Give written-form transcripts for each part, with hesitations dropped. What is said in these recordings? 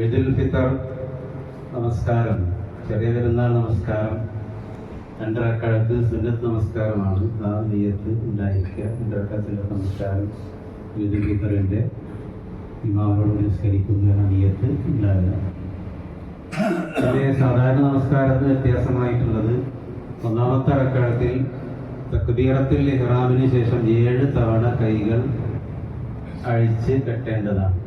ഈദുൽ ഫിത്തർ നമസ്കാരം, ചെറിയ പെരുന്നാൾ നമസ്കാരം 2 റക്അത്ത് സുന്നത്ത് നമസ്കാരമാണ്. ആ നിയ്യത്ത് ഉണ്ടായിരിക്കുക. 2 റക്അത്ത് സുന്നത്ത് നമസ്കാരം ഈദുൽ ഫിത്തറിൻ്റെ ഇമാമോട് നിസ്കരിക്കുന്ന നിയ്യത്ത് ഉണ്ടാകുക. പിന്നെ സാധാരണ നമസ്കാരത്തിന് വ്യത്യാസമായിട്ടുള്ളത് 1ാമത്തെ റക്അത്തിൽ തക്ബീറത്തുൽ ഇഹ്റാമിന് ശേഷം 7 തവണ കൈകൾ അഴിച്ച് കെട്ടേണ്ടതാണ്.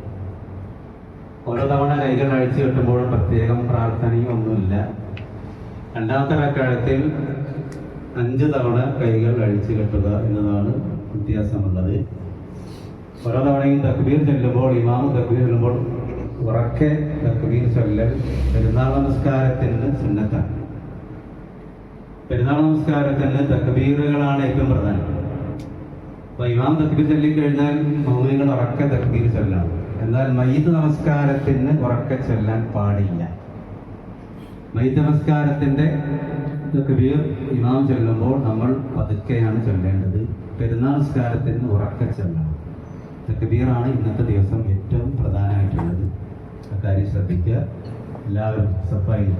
ഓരോ തവണ കൈകൾ അഴിച്ചു കെട്ടുമ്പോഴും പ്രത്യേകം പ്രാർത്ഥനയും ഒന്നുമില്ല. 2ാമത്തെ റക്അത്തിൽ 5 തവണ കൈകൾ അഴിച്ചു കെട്ടുക എന്നതാണ് വ്യത്യാസമുള്ളത്. ഓരോ തവണയും തക്ബീർ ചൊല്ലുമ്പോൾ, ഇമാം തക്ബീർ ചൊല്ലുമ്പോൾ ഉറക്കെ തക്ബീർ ചൊല്ലൽ പെരുന്നാൾ നമസ്കാരത്തിന് സുന്നത്താണ്. പെരുന്നാൾ നമസ്കാരത്തിന് തക്ബീറുകളാണ് ഏറ്റവും പ്രധാനം. അപ്പോൾ ഇമാം തക്ബീർ ചൊല്ലിക്കഴിഞ്ഞാൽ മൗമികൾ ഉറക്കെ തക്ബീർ ചൊല്ലണം. എന്നാൽ മയ്യിത്ത് നമസ്കാരത്തിന് ഉറക്കെ ചൊല്ലാൻ പാടില്ല. മയ്യിത്ത് നമസ്കാരത്തിൻ്റെ തക്ബീർ ഇമാം ചൊല്ലുമ്പോൾ നമ്മൾ പതുക്കെയാണ് ചൊല്ലേണ്ടത്. പെരുന്നാൾ നമസ്കാരത്തിന് ഉറക്കെ ചൊല്ലണം. തക്ബീറാണ് ഇന്നത്തെ ദിവസം ഏറ്റവും പ്രധാനമായിട്ടുള്ളത്. അക്കാര്യം ശ്രദ്ധിക്കുക. എല്ലാവരും സഫായി.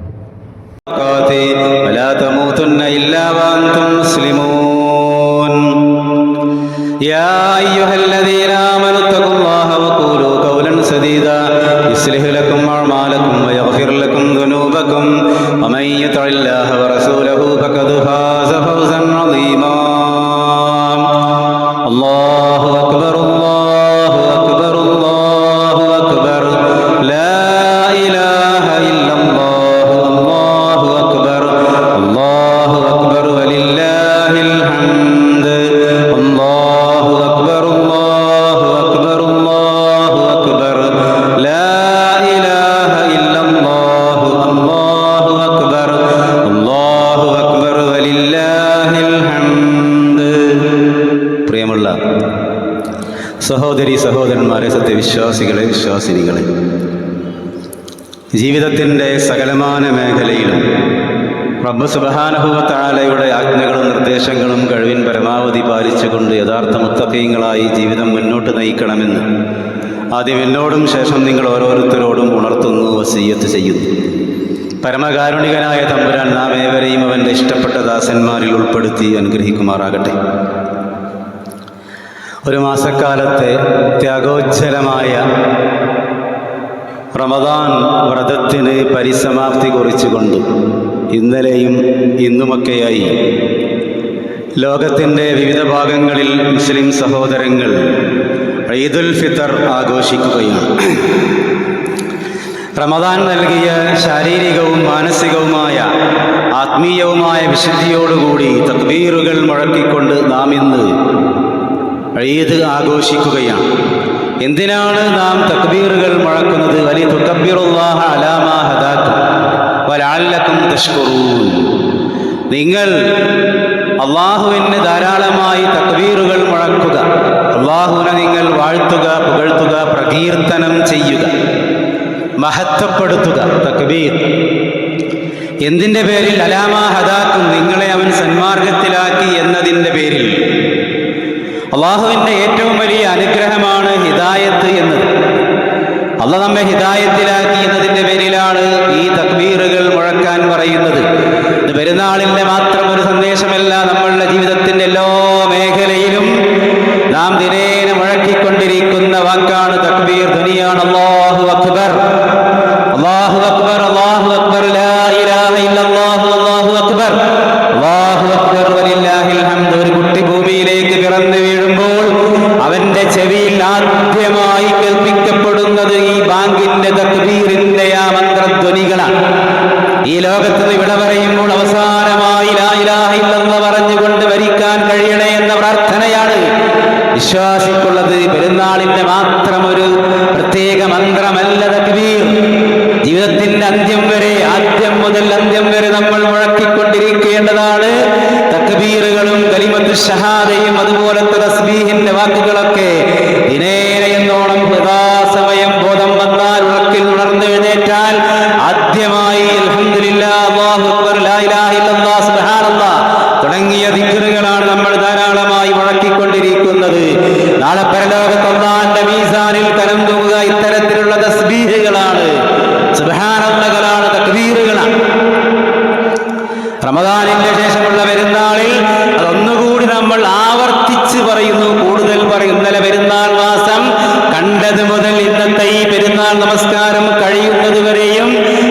ولا تموتن إلا وأنتم مسلمون يا أيها الذين آمنوا اتقوا الله وقولوا قولا سديدا يصلح لكم أعمالكم ويغفر لكم ذنوبكم ومن يطع الله ورسوله فقد فاز فوزا عظيما الله أكبر الله أكبر الله أكبر لا إله إلا الله الله أكبر الله أكبر ولله الحمد الله أكبر الله أكبر الله أكبر لا إله إلا الله الله أكبر الله أكبر ولله الحمد. പ്രിയമുള്ള സഹോദരി സഹോദരന്മാരെ, സത്യവിശ്വാസികളെ, വിശ്വാസിനികളെ, ജീവിതത്തിൻ്റെ സകലമാന മേഖലയിലും റബ്ബ് സുബ്ഹാനഹു വ തആലയുടെ ആജ്ഞകളും നിർദ്ദേശങ്ങളും കഴിവിൻ പരമാവധി പാലിച്ചുകൊണ്ട് യഥാർത്ഥ മുത്തഖീങ്ങളായി ജീവിതം മുന്നോട്ട് നയിക്കണമെന്ന് ആദ്യം എന്നോടും ശേഷം നിങ്ങൾ ഓരോരുത്തരോടും ഉണർത്തുന്നു, വസിയ്യത്ത് ചെയ്യുന്നു. പരമകാരുണികനായ തമ്പുരാൻ നാം ഏവരെയും അവൻ്റെ ഇഷ്ടപ്പെട്ട ദാസന്മാരിൽ ഉൾപ്പെടുത്തി അനുഗ്രഹിക്കുമാറാകട്ടെ. ഒരു മാസക്കാലത്തെ ത്യാഗോജ്ജലമായ റമദാൻ വ്രതത്തിന് പരിസമാപ്തി കുറിച്ചുകൊണ്ട് ഇന്നലെയും ഇന്നുമൊക്കെയായി ലോകത്തിൻ്റെ വിവിധ ഭാഗങ്ങളിൽ മുസ്ലിം സഹോദരങ്ങൾ ഈദുൽ ഫിത്തർ ആഘോഷിക്കുകയാണ്. റമദാൻ നൽകിയ ശാരീരികവും മാനസികവുമായ ആത്മീയവുമായ വിശുദ്ധിയോടുകൂടി തക്ബീറുകൾ മുഴക്കിക്കൊണ്ട് നാം ഇന്ന് ഈദ് ആഘോഷിക്കുകയാണ്. എന്തിനാണ് നാം തക്ബീറുകൾ മുഴക്കുന്നത്? വലി തുകബ്ബിറുല്ലാഹ അലാ മാ ഹദാക്കും വലഅല്ലക്കും തഷ്കുറൂൻ. നിങ്ങൾ അള്ളാഹുവിന് ധാരാളമായി തക്ബീറുകൾ മുഴക്കുക, അള്ളാഹുവിനെ നിങ്ങൾ വാഴ്ത്തുക, പുകഴ്ത്തുക, പ്രകീർത്തനം ചെയ്യുക, മഹത്വപ്പെടുത്തുക. തക്ബീർ എന്തിൻ്റെ പേരിൽ? അലാമാ ഹദാക്കും, നിങ്ങളെ അവൻ സന്മാർഗത്തിലാക്കി എന്നതിൻ്റെ പേരിൽ. അള്ളാഹുവിൻ്റെ ഏറ്റവും വലിയ അനുഗ്രഹമാണ് ഹിദായത്ത് എന്നത്. അള്ളാഹ് നമ്മെ ഹിദായത്തിലാക്കി എന്നതിൻ്റെ പേരിലാണ് ഈ തക്ബീറുകൾ മുഴക്കാൻ പറയുന്നത്. ഇത് പെരുന്നാളിൻ്റെ മാത്രം ഒരു സന്ദേശമല്ല, നമ്മളുടെ ജീവിതത്തിൻ്റെ എല്ലാ മേഖലയിലും നാം ദിനേന മുഴക്കിക്കൊണ്ടിരിക്കുന്ന വാക്കാണ് തക്ബീർ, ധ്വനിയാണ് അല്ലാഹു അക്ബർ, അല്ലാഹു അക്ബർ, അല്ലാഹു അക്ബർ, ലാ ഇലാഹ ഇല്ലല്ലാഹു, അല്ലാഹു അക്ബർ, അല്ലാഹു അക്ബർ വലില്ലാഹിൽ ഹംദ്. ഒരു കുട്ടി ഭൂമിയിലേക്ക് പിറന്നു വീഴുമ്പോൾ അവന്റെ ചെവിയിൽ ആദ്യമായി കേൾപ്പിക്കപ്പെടുന്നത് ഈ ബാങ്കിന്റെ തക്ബീറിന്റെ ആ മന്ത്രധ്വനികളാണ്. ഈ ലോകത്ത് നിന്ന് വിട പറയുമ്പോൾ അവസാനമായി ലാ ഇലാഹ ഇല്ലല്ലാഹ് പറഞ്ഞുകൊണ്ട് മരിക്കാൻ കഴിയണേ എന്ന പ്രാർത്ഥനയാണ് വിശ്വാസിക്കുള്ളത്. പെരുന്നാളിന്റെ മാത്രം ഒരു പ്രത്യേക മന്ത്രമല്ല തക്ബീർ. ജീവിതത്തിന്റെ അന്ത്യം വരെ, ആദ്യം മുതൽ അന്ത്യം വരെ നമ്മൾ മുഴക്കിക്കൊണ്ടിരിക്കേണ്ടതാണ് തക്ബീറുകളും കലിമത്തു ഷഹാദയും അതുപോലത്തെ തസ്ബീഹിന്റെ വാക്കുകളൊക്കെ. ദിനേന എന്നോണം സമയം ബോധം വന്നാൽ ഉറക്കിൽ ഉണർന്നെഴുന്നേറ്റാൽ ആദ്യമായി അൽഹംദുലില്ലാഹ്, അല്ലാഹു അക്ബർ, ലാ ഇലാഹ ഇല്ലല്ലാഹ്, സുബ്ഹാനല്ലാഹ് തുടങ്ങിയ ദിക്റുകളാണ് നമ്മൾ ധാരാളമായി മുഴക്കിക്കൊണ്ടിരിക്കുന്നത്. നാളെ പരലോകത്ത് അല്ലാഹുവിന്റെ മീസാനിൽ കനം തൂങ്ങുക ഇത്തരത്തിലുള്ള തസ്ബീഹുകളാണ്, സുബ്ഹാനല്ലാഹുകളാണ്, തക്ബീറുകളാണ്. റമദാനിന്റെ ശേഷമുള്ള പെരുന്നാളിൽ അതൊന്നുകൂടി നമ്മൾ ആവർത്തിച്ച് പറയുന്നു, കൂടുതൽ പറയും. ഇന്നലെ പെരുന്നാൾ മാസം കണ്ടത് മുതൽ ഇന്നത്തെ ഈ പെരുന്നാൾ നമസ്കാരം കഴിയുന്നത് വരെയും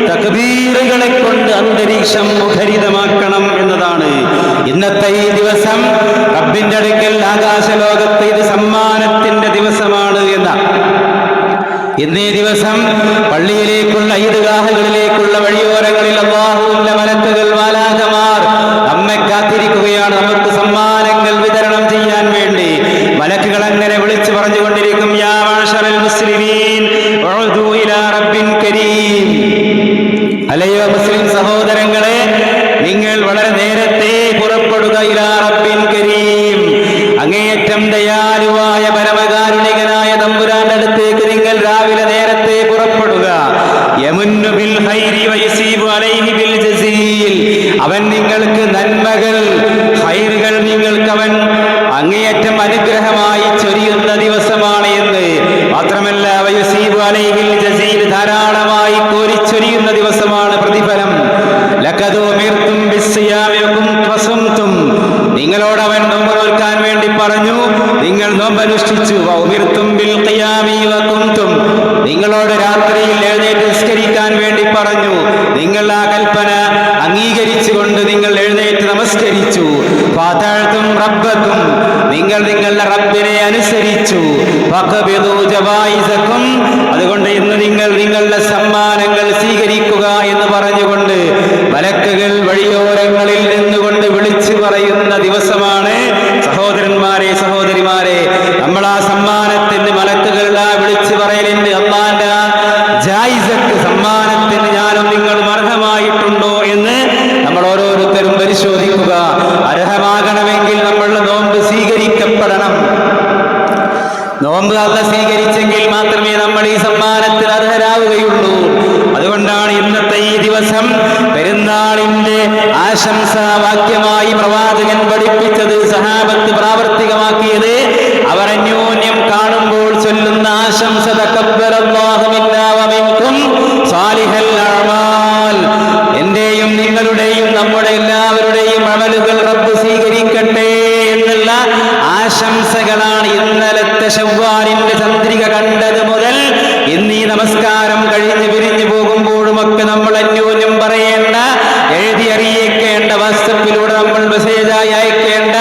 തക്ബീറുകളെ കൊണ്ട് അന്തരീക്ഷം മുഖരിതമാക്കണം എന്നതാണ്. ഇന്നത്തെ ഈ ദിവസം റബ്ബിന്റെ അടുക്കൽ ആകാശലോകത്ത് ഇത് സമ്മാനത്തിന്റെ ദിവസമാണ് എന്നാണ്. ഇന്നേ ദിവസം പള്ളിയിലേക്കുള്ള ഈദ്ഗാഹുകളിലേക്കുള്ള വഴിയോരങ്ങളിൽ അല്ലാഹുവിന്റെ മലക്കുകൾ, മാലാഖമാർ നമ്മെ കാത്തിരിക്കുകയാണ്, നമുക്ക് സമ്മാനങ്ങൾ വിതരണം ചെയ്യാൻ വേണ്ടി. മലക്കുകൾ അങ്ങനെ വിളിച്ചു പറഞ്ഞുകൊണ്ടിരിക്കും, യാ മഅ്ശറൽ മുസ്ലിമീൻ ഉഅദു ഇലാ റബ്ബിൻ കരീം. അല്ലയോ മുസ്ലിം സഹോദരങ്ങളെ, നിങ്ങൾ വളരെ നേരത്തെ പുറപ്പെടുക, ഇലാ റബ്ബിൻ കരീം, അങ്ങേയറ്റം ദയാലുവായ പരമകാരുണികനായ തമ്പുരാന്റെ അടുത്തേക്ക് നിങ്ങൾ രാവിലെ നേരത്തെ പുറപ്പെടുക. യമുന്നു ബിൽ ഖൈരി വയസീബു അലൈഹി ബിൽ ജസീൽ, അവൻ നിങ്ങൾക്ക് നന്മകൾ, ഖൈറുകൾ നിങ്ങൾക്ക് അവൻ അങ്ങേയറ്റം അനുഗ്രഹമായി ചൊരിയുന്ന ദിവസമാണ് എന്ന് മാത്രമല്ല വയസീബു അലൈഹിൽ ജസീൽ, ധാരാളമായി കോരിച്ചൊരിയുന്ന ദിവസമാണ് പ്രതിഫലം. ലഖദ് ഉമിർതും ബിസ്സിയാമി വസുംതും, നിങ്ങളോട് അവൻ നോമ്പ് നോൽക്കാൻ വേണ്ടി പറഞ്ഞു, നിങ്ങൾ നോമ്പനുഷ്ഠിച്ചു. ഉമിർതും ബിൽ ഖിയാമി വകുംതും, നിങ്ങളോട് രാത്രിയിൽ എഴുന്നേറ്റ് നിസ്കരിക്കാൻ വേണ്ടി പറഞ്ഞു, നിങ്ങൾ ആ കൽപ്പന അംഗീകരിച്ചുകൊണ്ട് നിങ്ങൾ എഴുന്നേറ്റ് നമസ്കരിച്ചു. ഫഅതഅതും റബ്ബക്കും, നിങ്ങൾ നിങ്ങളുടെ റബ്ബിനെ അനുസരിച്ചു. ഫഖബിദു ജവായിസക്കും, അതുകൊണ്ട് ഇന്ന് നിങ്ങൾ നിങ്ങളുടെ സമ്മാനങ്ങൾ സ്വീകരിക്കുക എന്ന് പറഞ്ഞുകൊണ്ട് മലക്കുകൾ വഴിയോരങ്ങളിൽ നിന്നുകൊണ്ട് വിളിച്ചു പറയുന്ന ദിവസമാണ്. സഹോദരന്മാരെ, സഹോദരിമാരെ, നമ്മൾ ആ സമ്മാനത്തിന് മലക്കുകളുടെ ആ വിളിച്ചു പറയലിന്, അല്ലാഹുവിന്റെ ജായിസക്ക്, സമ്മാനത്തിന് ഞാനും നിങ്ങളും അർഹമായിട്ടുണ്ടോ എന്ന് നമ്മൾ ഓരോരുത്തരും പരിശോധിക്കുക. അർഹമാകണമെങ്കിൽ നമ്മളുടെ നോമ്പ് സ്വീകരിക്കപ്പെടണം. നോമ്പ് അല്ലാഹ് സ്വീകരിച്ചെങ്കിൽ മാത്രമേ നമ്മൾ ഈ സമ്മാനത്തിന് അർഹരാവുകയുള്ളൂ. അതുകൊണ്ടാണ് ഇന്നത്തെ ഈ ദിവസം പെരുന്നാളിന്റെ ആശംസാവാക്യമായി പ്രവാചകൻ പഠിപ്പിച്ചത്, സഹാബത്ത് പ്രാവർത്തികമാക്കിയത്. അവർ അന്യോന്യം കാണുമ്പോൾ ചൊല്ലുന്ന ആശംസ, തഖബ്ബലല്ലാഹു മിന്നാ വമിൻകും സാലിഹൽ അഅമാൽ, എന്റെയും നിങ്ങളുടെയും നമ്മുടെ എല്ലാവരുടെയും അമലുകൾ റബ്ബ് സ്വീകരിക്കട്ടെ എന്നുള്ള ആശംസകളാണ്. ഇന്നലത്തെ ശവ്വാലിന്റെ ചന്ദ്രിക കണ്ടത് മുതൽ ഇന്ന് ഈ നമസ്കാരം കഴിഞ്ഞ് പിരിഞ്ഞു പോകുമ്പോഴുമൊക്കെ നമ്മൾ അന്യോന്യം പറയേണ്ട, എഴുതി അറിയിക്കേണ്ട, വാട്സപ്പിലൂടെ നമ്മൾ മെസ്സേജായി അയക്കേണ്ട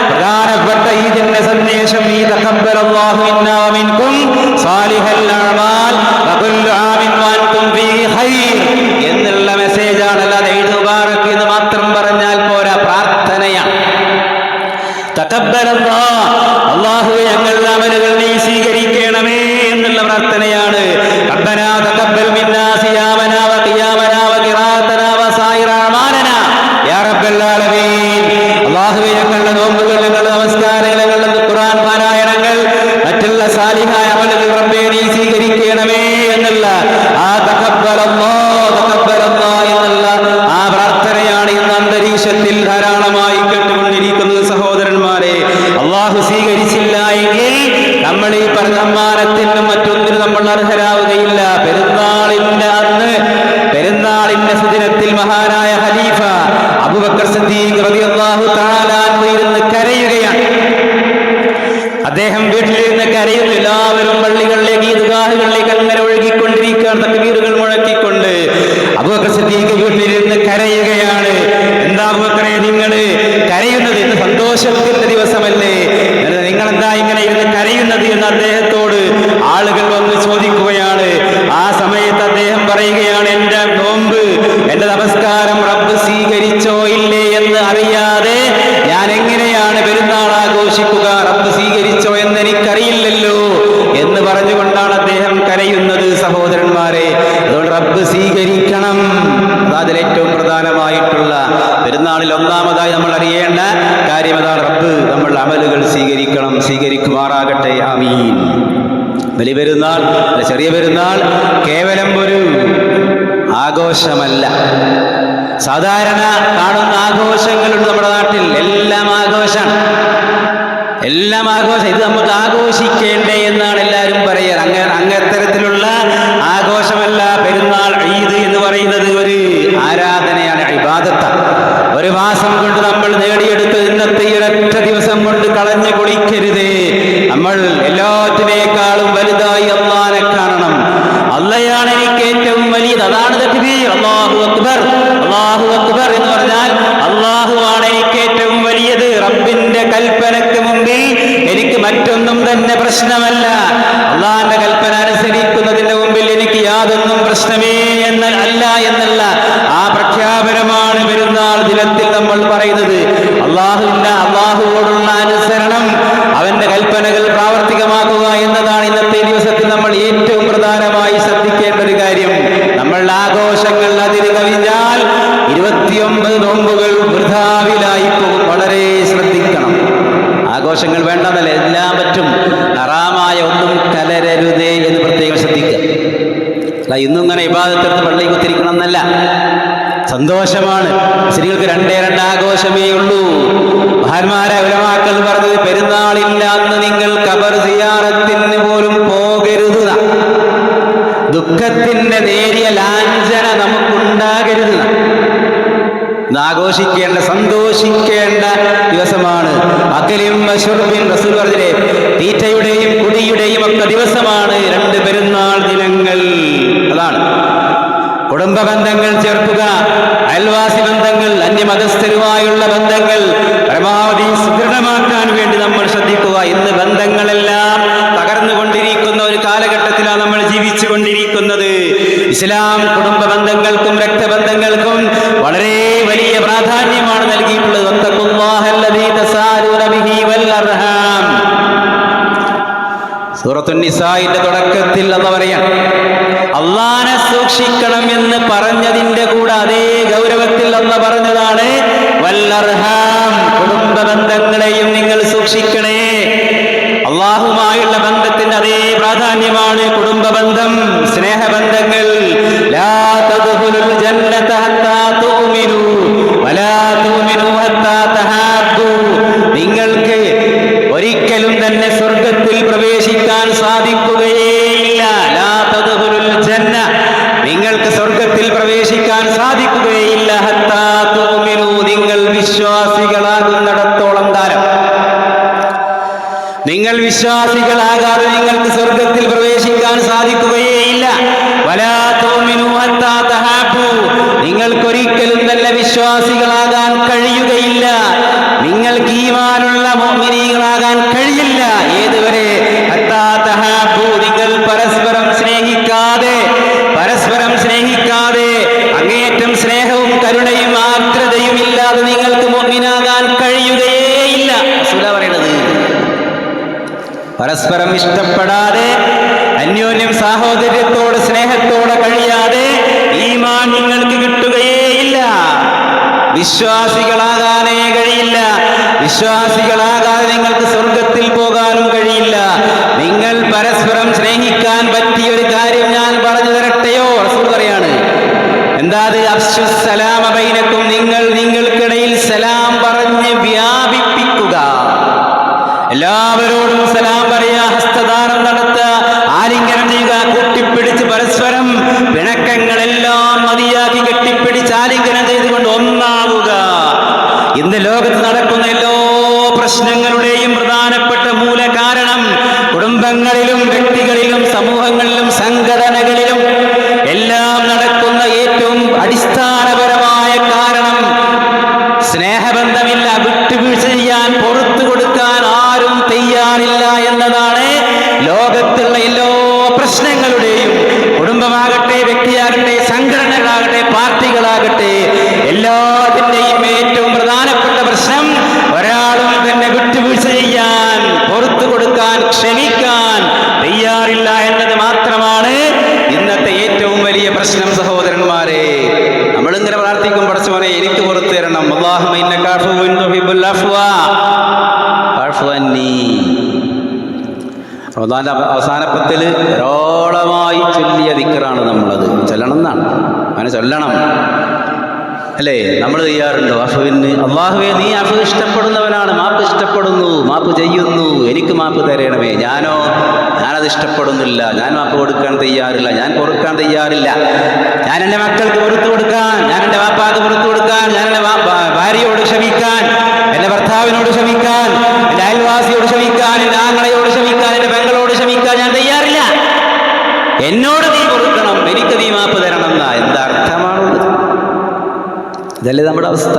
പ്രധാനപ്പെട്ട ഈദിന്റെ സന്ദേശം ഈ തഖബ്ബലല്ലാഹു മിന്നാ വമിൻകും സാലിഹൽ അഅമാൽ വകുല്ലു ആമിൻ വഅൻതും ഫീഹി ഖൈർ എന്നുള്ള മെസ്സേജാണ്. അല്ലാതെ ഈദ് മുബാറക് എന്ന് മാത്രം പറഞ്ഞാൽ പോരാ, പ്രാർത്ഥനയാണ്. തഖബ്ബലല്ലാഹ്, അല്ലാഹുവേ ഞങ്ങളുടെ അമലുകൾ നീ സ്വീകരിക്കണമേ എന്നുള്ള പ്രാർത്ഥനയാണ്. റബ്ബനാ തഖബ്ബൽ മിന്നാ സിയാമനാ വഖിയാമനാ വഖിറാഅതനാ വസായിറ അഅമാലനാ യാ റബ്ബൽ ആലമീൻ. അല്ലാഹുവേ ഞങ്ങളുടെ നോമ്പുകൾ, ഞങ്ങളുടെ നമസ്കാരങ്ങൾ, ഞങ്ങളുടെ ഖുർആൻ പാരായണങ്ങൾ, മറ്റുള്ള സാലിഹായ അമലുകൾ റബ്ബേ നീ സ്വീകരിക്കണമേ എന്നുള്ള ആ തഖബ്ബലല്ലാഹ് എന്നുള്ള ആ അന്തരീക്ഷത്തിൽ ധാരാളമായി കേട്ടുകൊണ്ടിരിക്കുന്നത് സഹോദരന്മാരെ, അള്ളാഹു സ്വീകരിച്ചില്ല എങ്കിൽ നമ്മൾ ഈ പറഞ്ഞ സമ്മാനത്തിനും മറ്റൊന്നിനും നമ്മൾ അർഹരാവുകയില്ല. പെരുന്നാളിന്റെ സുദിനത്തിൽ മഹാനായ ഖലീഫ അബൂബക്കർ സിദ്ദീഖ് റളിയല്ലാഹു തആല അൻഹു ഇരുന്ന് കരയുകയാണ്. അദ്ദേഹം വീട്ടിലിരുന്ന് കരയുന്നു. എല്ലാവരും പള്ളികളിലേക്ക് ഈദ്ഗാഹുകളിലേക്ക് അങ്ങനെ ഒഴുകിക്കൊണ്ടിരിക്കുകയാണ്, തക്ബീറുകൾ മുഴക്കിക്കൊണ്ട്. അബൂബക്കർ സിദ്ദീഖ് വീട്ടിലിരുന്ന് കരയുകയാണ്. എന്താ അബൂബക്കറെ നിങ്ങൾ കരയുന്നത്? ഇന്ന് സന്തോഷത്തിന്റെ ദിവസമല്ലേ, നിങ്ങൾ എന്താ ഇങ്ങനെ ഇരുന്ന് കരയുന്നത് എന്ന് അദ്ദേഹത്തോട് ആളുകൾ വന്ന് ചോദിക്കുകയാണ്. ആ സമയത്ത് അദ്ദേഹം പറയുകയാണ്, എന്റെ നോമ്പ്, എന്റെ നമസ്കാരം റബ്ബ് സ്വീകരിച്ചോ ഇല്ലേ എന്ന് അറിയാതെ ഞാൻ എങ്ങനെയാണ് പെരുന്നാൾ ആഘോഷിക്കുക? റബ്ബ് സ്വീകരിച്ചോ എന്ന് എനിക്കറിയില്ലല്ലോ എന്ന് പറഞ്ഞുകൊണ്ടാണ് അദ്ദേഹം കരയുന്നത്. സഹോദരന്മാരെ, അതുകൊണ്ട് റബ്ബ് സ്വീകരിക്കണം. അതിലേറ്റവും പ്രധാനമായിട്ടുള്ള പെരുന്നാളിൽ ഒന്നാമതായി നമ്മൾ അറിയേണ്ട കാര്യം അതാണ്. റബ്ബ് നമ്മൾ അമലുകൾ സ്വീകരിക്കണം, സ്വീകരിക്കുമാറാകട്ടെ. ആമീൻ. വലിയ പെരുന്നാൾ, ചെറിയ പെരുന്നാൾ കേവലം ഒരു ആഘോഷമല്ല. സാധാരണ കാണുന്ന ആഘോഷങ്ങളുണ്ട് നമ്മുടെ നാട്ടിൽ. എല്ലാം ആഘോഷമാണ്, എല്ലാം ആഘോഷം. ഇത് നമുക്ക് ആഘോഷിക്കേണ്ടേ എന്നാണ് എല്ലാവരും പറയാറ്. അങ്ങത്തരത്തിലുള്ള ആഘോഷമല്ല പെരുന്നാൾ. ഈദ് എന്ന് പറയുന്നത് ഒരു ആരാധനയാണ്, ഇബാദത്താണ്. ഒരു മാസം കൊണ്ട് നമ്മൾ നേടിയെടുത്ത് ഇന്നത്തെ ഒരൊറ്റ ദിവസം കൊണ്ട് കളഞ്ഞു കുളിക്കരുതേ. നമ്മൾ എല്ലാറ്റിനേക്കാളും വലുതായി അല്ലാഹനെ കാണണം. അള്ളയാണ് എനിക്ക് ഏറ്റവും വലിയത്. അതാണ് തക്ബീർ. അല്ലാഹു അക്ബർ, അല്ലാഹു അക്ബർ എന്ന് പറഞ്ഞാൽ അല്ലാഹുവാണ് എനിക്ക് ഏറ്റവും വലിയത്. റബ്ബിന്റെ കൽപ്പനക്ക് മുമ്പിൽ എനിക്ക് മറ്റൊന്നും തന്നെ പ്രശ്നമല്ല. അള്ളാഹിന്റെ കൽപ്പന അനുസരിക്കുന്നതിന്റെ മുമ്പിൽ എനിക്ക് യാതൊന്നും പ്രശ്നമേ അല്ല എന്നുള്ള ആ പ്രഖ്യാപനമാണ് പെരുന്നാൾ ദിനത്തിൽ നമ്മൾ പറയുന്നത്. അള്ളാഹുവോടുള്ള അനുസരണം, അവന്റെ കൽപ്പനകൾ പ്രാവർത്തികമാക്കുക എന്നതാണ് ഇന്നത്തെ ദിവസത്തിൽ നമ്മൾ ഏറ്റവും പ്രധാനമായി ശ്രദ്ധിക്കേണ്ട ഒരു കാര്യം. നമ്മളുടെ ആഘോഷങ്ങൾ അതിര് കവിഞ്ഞാൽ 29 നോമ്പുകൾ വൃഥാവിലായി പോകും. വളരെ ശ്രദ്ധിക്കണം. ആഘോഷങ്ങൾ വേണ്ടെന്നല്ല, എല്ലാം പറ്റും. ഹറാമായ ഒന്നും കലരരുതേ എന്ന് പ്രത്യേകം ശ്രദ്ധിക്കുക. ഇന്നും ഇങ്ങനെ ഇബാദത്തെടുത്ത് പള്ളിയിൽ കുത്തിരിക്കണം എന്നല്ല. സന്തോഷമാണ്. സ്ത്രീകൾക്ക് രണ്ടേ ആഘോഷമേ ഉള്ളൂ. മഹാന്മാരായ ഉലമാക്കൾ പറഞ്ഞത്, പെരുന്നാളില്ല അന്ന് നിങ്ങൾ ഖബർ സിയാറത്തിന് പോലും പോകരുത്. ദുഃഖത്തിന്റെ നേരിയ ലാഞ്ചന നമുക്കുണ്ടാകരുത്. ആഘോഷിക്കേണ്ട, സന്തോഷിക്കേണ്ട ദിവസമാണ്. അകലും ശുർബിൻ, റസൂൽ പറഞ്ഞില്ലേ, തീറ്റയുടെയും കുടിയുടെയും ഒക്കെ ദിവസമാണ് 2 പെരുന്നാൾ ദിനങ്ങൾ. അതാണ് കുടുംബ ബന്ധങ്ങൾ ചേർക്കുക, അയൽവാസി ബന്ധങ്ങൾ, അന്യമതസ്ഥരുമായുള്ള ബന്ധങ്ങൾ പരമാവധി സുദൃഢമാക്കാൻ വേണ്ടി നമ്മൾ ശ്രദ്ധിക്കുക. ഇന്ന് ബന്ധങ്ങളെല്ലാം തകർന്നുകൊണ്ടിരിക്കുന്ന ഒരു കാലഘട്ടത്തിലാണ് നമ്മൾ ജീവിച്ചു കൊണ്ടിരിക്കുന്നത്. ഇസ്ലാം കുടുംബ ബന്ധങ്ങൾക്കും രക്തബന്ധങ്ങൾക്കും വളരെ വലിയ പ്രാധാന്യമാണ് നൽകിയിട്ടുള്ളത്. സൂറത്തുൻ നിസാഇന്റെ തുടക്കത്തിൽ അല്ലാഹു പറയാൻ, അല്ലാഹനെ സൂക്ഷിക്കണം എന്ന് പറഞ്ഞതിന്റെ കൂടെ അതേ ഗൗരവത്തിൽ അല്ലാഹു പറഞ്ഞതാണ് വല്ലർഹാം, കുടുംബ ബന്ധങ്ങളെയും നിങ്ങൾ സൂക്ഷിക്കണേ. അല്ലാഹുമായുള്ള ബന്ധത്തിന്റെ അതേ പ്രാധാന്യമാണ് കുടുംബ ബന്ധം, സ്നേഹബന്ധങ്ങൾ. ലാ തദ്ഖുലുൽ ജന്നത ഹത്താ തുഅ്മിനൂ വലാ തുഅ്മിനൂ ഹത്താ തഹാബ്ബൂ. നിങ്ങൾക്ക് ഒരിക്കലും തന്നെ സ്വർഗ്ഗത്തിൽ പ്രവേശിക്കാൻ സാധിക്കുകയില്ല. ലാ തദ്ഖുലുൽ ജന്ന, നിങ്ങൾക്ക് സ്വർഗ്ഗത്തിൽ പ്രവേശിക്കാൻ സാധിക്കുകയില്ല. ഹത്താ തുഅ്മിനൂ, നിങ്ങൾ വിശ്വാസികളാകുന്നിടത്തോളം കാലം. നിങ്ങൾ വിശ്വാസികളാകാതെ നിങ്ങൾക്ക് സ്വർഗ്ഗത്തിൽ പ്രവേശിക്കാൻ സാധിക്കുകയില്ല. വലാ തുഅ്മിനൂ ഹത്താ തഹാബ്ബൂ, നിങ്ങൾക്കൊരിക്കലും തന്നെ വിശ്വാസികളാകാൻ കഴിയുകയില്ല. നിങ്ങൾക്ക് ഈമാനുള്ള മുഅ്മിനീകളാകാൻ കഴിയില്ല. ഏതുവരെ? ഹത്താ തഹാബ്ബൂ, നിങ്ങൾ പരസ്പരം സ്നേഹിക്കാതെ അങ്ങേയറ്റം സ്നേഹവും കരുണയും ആർദ്രതയും ഇല്ലാതെ നിങ്ങൾക്ക് മുഅ്മിനാകാൻ കഴിയുകയേയില്ല. റസൂലാ പറയുന്നത്. പരസ്പരം ഇഷ്ടപ്പെടാതെ, അന്യോന്യം സാഹോദര്യത്തോടെ സ്നേഹത്തോടെ കഴിയാതെ ഈമാൻ നിങ്ങൾക്ക് കിട്ടുകയേയില്ല. വിശ്വാസികളാകാനേ കഴിയില്ല. വിശ്വാസികളാകാതെ നിങ്ങൾക്ക് സ്വർഗത്തിൽ പോകാനും കഴിയില്ല. നിങ്ങൾ പരസ്പരം സ്നേഹിക്കാൻ പറ്റിയ ഒരു കാര്യം ഞാൻ പറഞ്ഞു തരട്ടെയോ? റസൂൽ പറയാണ്, എന്താ അത്? അഫ്ശുസ്സലാമ ബൈനക്കും, നിങ്ങൾക്കിടയിൽ ഇന്ന് ലോകത്ത് നടക്കുന്ന എല്ലാ പ്രശ്നങ്ങളുടെയും പ്രധാനപ്പെട്ട മൂല കാരണം കുടുംബങ്ങളിലും വ്യക്തികളിലും സമൂഹങ്ങളിലും സംഘടനകളിലും എല്ലാം നടക്കുന്ന ഏറ്റവും അടിസ്ഥാനപരമായ കാരണം സ്നേഹബന്ധമില്ല, വിട്ടുവീഴ്ച ചെയ്യാൻ, പുറത്തു കൊടുക്കാൻ ആരും തയ്യാറില്ല എന്നതാണ്. ലോകത്തുള്ള എല്ലാ പ്രശ്നങ്ങളുടെയും, കുടുംബമാകട്ടെ, വ്യക്തിയാകട്ടെ, സംഘടനകളാകട്ടെ, പാർട്ടികളാകട്ടെ, എല്ലാത്തിൻ്റെയും ഏറ്റവും പ്രധാനപ്പെട്ട പ്രശ്നം ഒരാളും തന്നെ വിട്ടുവീഴ്ച ചെയ്യാൻ, പുറത്തു കൊടുക്കാൻ, ക്ഷമിക്കാൻ തയ്യാറില്ല എന്നത് മാത്രമാണ് ഇന്നത്തെ ഏറ്റവും വലിയ പ്രശ്നം. സഹോദരന്മാരെ, നമ്മളിങ്ങനെ പ്രാർത്ഥിക്കും, പടച്ചവനെ എനിക്ക് പുറത്തു തരണം, അല്ലാഹുമ്മ ഇന്നക അഫ്വുൻ തുഹിബ്ബുൽ അഫ്വ ഫഅഫു അന്നി. റമദാന്റെ അവസാനത്തിൽ ധാരാളമായി ചൊല്ലിയ ദിക്റാണ് നമ്മളത്. ചൊല്ലണം എന്നാണ്, അങ്ങനെ ചൊല്ലണം അല്ലേ? നമ്മൾ ചെയ്യാറുണ്ടോ? അഫുവിന് അല്ലാഹുവേ നീ അഫു ഇഷ്ടപ്പെടുന്നവനാണ്, മാപ്പ് ഇഷ്ടപ്പെടുന്നു, മാപ്പ് ചെയ്യുന്നു, എനിക്ക് മാപ്പ് തരണമേ. ഞാനത് ഇഷ്ടപ്പെടുന്നില്ല, ഞാൻ മാപ്പ് കൊടുക്കാൻ തയ്യാറില്ല, ഞാൻ പൊറുക്കാൻ തയ്യാറില്ല. ഞാൻ എൻ്റെ മക്കൾക്ക് പുറത്തു കൊടുക്കാൻ, ഞാൻ എൻ്റെ വാപ്പാക്ക് പുറത്തു കൊടുക്കാൻ, ഞാൻ എൻ്റെ ഭാര്യയോട് ക്ഷമിക്കാൻ, എൻ്റെ ഭർത്താവിനോട് ക്ഷമിക്കാൻ, എൻ്റെ അയൽവാസിയോട് ക്ഷമിക്കാൻ, എൻ്റെ ആങ്ങളയോട് ക്ഷമിക്കാൻ, എൻ്റെ പെങ്ങളോട് ക്ഷമിക്കാൻ ഞാൻ തയ്യാറില്ല. എന്നോട് നീ പൊറുക്കണം, എനിക്ക് നീ മാപ്പ് തരണം എന്നാ എന്താ അർത്ഥമാണുള്ളത്? ഇതല്ലേ നമ്മുടെ അവസ്ഥ?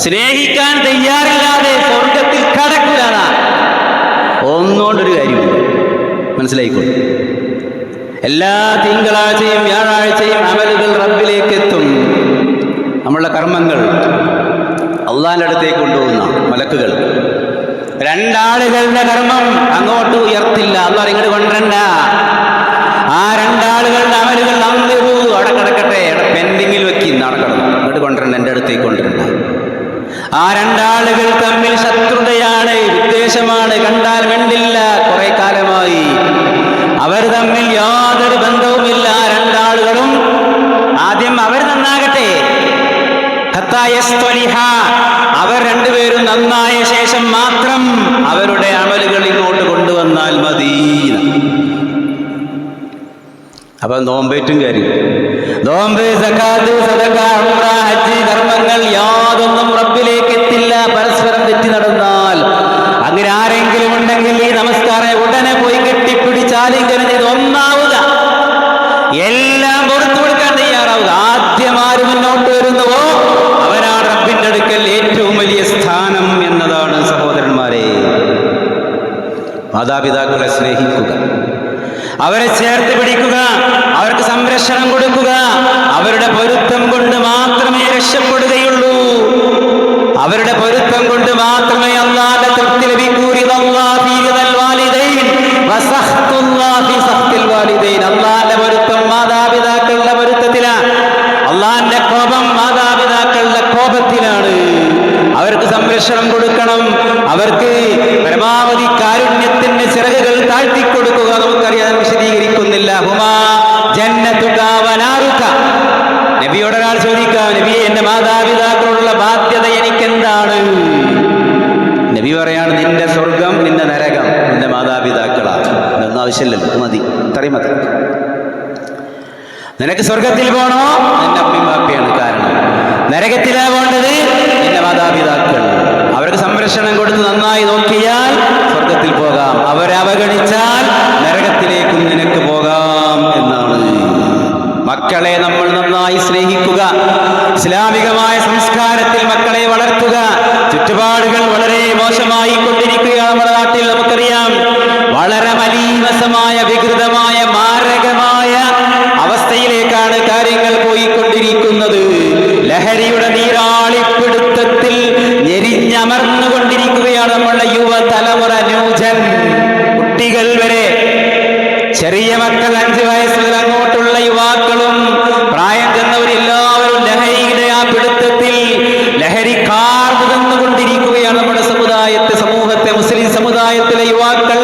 സ്നേഹിക്കാൻ തയ്യാറില്ലാതെ സ്വർഗത്തിൽ കടക്കില്ല. ഒന്നുകൊണ്ടൊരു കാര്യമില്ല, മനസ്സിലായിക്കോളൂ. എല്ലാ തിങ്കളാഴ്ചയും വ്യാഴാഴ്ചയും അമലുകൾ റബ്ബിലേക്ക് എത്തും. നമ്മളുടെ കർമ്മങ്ങൾ അള്ളാന്റെ അടുത്തേക്ക് കൊണ്ടുപോകുന്ന മലക്കുകൾ രണ്ടാളുകളുടെ കർമ്മം അങ്ങോട്ട് ഉയർത്തില്ല. അള്ളാഹ് ഇങ്ങോട്ട് കൊണ്ടുവരണ്ട. ആ രണ്ടാളുകളുടെ അമലുകൾ അവിടെ കിടക്കട്ടെ, പെൻഡിങ്ങിൽ വെക്കി, അവിടെ കിടന്നു, ഇങ്ങോട്ട് കൊണ്ടുവരണ്ട, എൻ്റെ അടുത്തേക്ക് കൊണ്ടുവരണ്ട. ആ രണ്ടാളുകൾ തമ്മിൽ ശത്രുതയാണ്, വിദ്വേഷമാണ്, കണ്ടാൽ വേണ്ടില്ല, കുറെ കാലമായി അവർ തമ്മിൽ യാതൊരു ബന്ധവുമില്ല. ആ രണ്ടാളുകളും ആദ്യം അവർ നന്നാകട്ടെ, അവർ രണ്ടുപേരും നന്നായ ശേഷം മാത്രം അവരുടെ അമലുകൾ ഇങ്ങോട്ട് കൊണ്ടുവന്നാൽ മതി. അപ്പൊ നോമ്പേറ്റും കാര്യം, നോമ്പ്, സകാത്ത്, സദഖ, ഉംറ, ഹജ്ജ് കർമ്മങ്ങൾ യാതൊന്നും റബ്ബിലേക്ക് എത്തില്ല പരസ്പരം തെറ്റി നടന്നാൽ. അങ്ങനെ ആരെങ്കിലും ഉണ്ടെങ്കിൽ ഈ നമസ്കാരം ഉടനെ പോയി കെട്ടിപ്പിടിച്ചാലിംഗനം ചെയ്ത് ഒന്നാവുക, എല്ലാം പുറത്തു കൊടുക്കാൻ തയ്യാറാവുക. ആദ്യം ആര് മുന്നോട്ട് വരുന്നുവോ അവനാണ് റബ്ബിന്റെ അടുക്കൽ ഏറ്റവും വലിയ സ്ഥാനം എന്നതാണ്. സഹോദരന്മാരെ, മാതാപിതാക്കളെ സ്നേഹിക്കുക, അവരെ ചേർത്ത് പിടിക്കുക, അവർക്ക് സംരക്ഷണം കൊടുക്കുക. അവരുടെ പൊരുത്തം കൊണ്ട് മാത്രമേ രക്ഷപ്പെടുകയുള്ളൂ. അവരുടെ പൊരുത്തം കൊണ്ട് മാത്രമേ അല്ലാഹുവിന്റെ തൃപ്തി ലഭിക്കൂ. അല്ലാഹുവിന്റെ പൊരുത്തം മാതാപിതാക്കളുടെ പൊരുത്തത്തിലാണ്. അല്ലാഹുവിന്റെ കോപം മാതാപിതാക്കളുടെ കോപത്തിലാണ്. അവർക്ക് സംരക്ഷണം കൊടുക്കണം, അവർക്ക് പരമാവധി കാരുണ്യത്തിന്റെ ചിറകുകൾ താഴ്ത്തിക്കൊടുക്കുക. നമുക്കറിയാൻ വിശദീകരിക്കുന്നില്ല. ഹുമാ ജന്നതുക വനാറുക. നബിയോട് ഒരാൾ ചോദിക്കാം, നബിയെ എന്റെ മാതാപിതാക്കളുള്ള ബാധ്യത എനിക്കെന്താണ്? നബി പറയാണ്, നിന്റെ സ്വർഗം, നിന്റെ നരകം നിന്റെ മാതാപിതാക്കളാണ്. ഇതൊന്നും ആവശ്യമില്ലല്ലോ, മതി, ഇത്രയും മതി. നിനക്ക് സ്വർഗത്തിൽ പോണോ? നിന്റെ അമ്മയും ബാപ്പയാണ് കാരണം. നരകത്തിലാ പോണ്ടത്? നിന്റെ മാതാപിതാക്കൾ. അവർക്ക് സംരക്ഷണം കൊടുത്ത് നന്നായി നോക്കിയാൽ സ്വർഗത്തിൽ പോകാം, അവരെ അവഗണിച്ചാൽ നരകത്തിലേക്കും നിനക്ക് പോകാം എന്നാണ്. മക്കളെ നമ്മൾ നന്നായി സ്നേഹിക്കുക, ഇസ്ലാമികമായ സംസ്കാരത്തിൽ മക്കളെ വളർത്തുക. ചുറ്റുപാടുകൾ വളരെ മോശമായി കൊണ്ടിരിക്കുകയാണ് നമ്മുടെ നാട്ടിൽ. നമുക്കറിയാം, വളരെ മലീമസമായ, വികൃതമായ, മാരകമായ അവസ്ഥയിലേക്കാണ് കാര്യങ്ങൾ പോയിക്കൊണ്ടിരിക്കുന്നത്. ലഹരിയുടെ നീരാളിപ്പിടുത്തത്തിൽ ഞെരിഞ്ഞമർന്നുകൊണ്ടിരിക്കുകയാണ് നമ്മളുടെ യുവതലമുറ, ന്യൂജൻ കുട്ടികൾ വരെ. ചെറിയ മക്കൾ, 5 വയസ്സ് മുതൽ അങ്ങോട്ടുള്ള യുവാക്കളും പ്രായം ചെന്നവരെല്ലാവരും ലഹരിയുടെ ആ പിടുത്തത്തിൽ ലഹരി കാർന്നുകൊണ്ടിരിക്കുകയാണ് നമ്മുടെ സമൂഹത്തെ, മുസ്ലിം സമുദായത്തിലെ യുവാക്കൾ.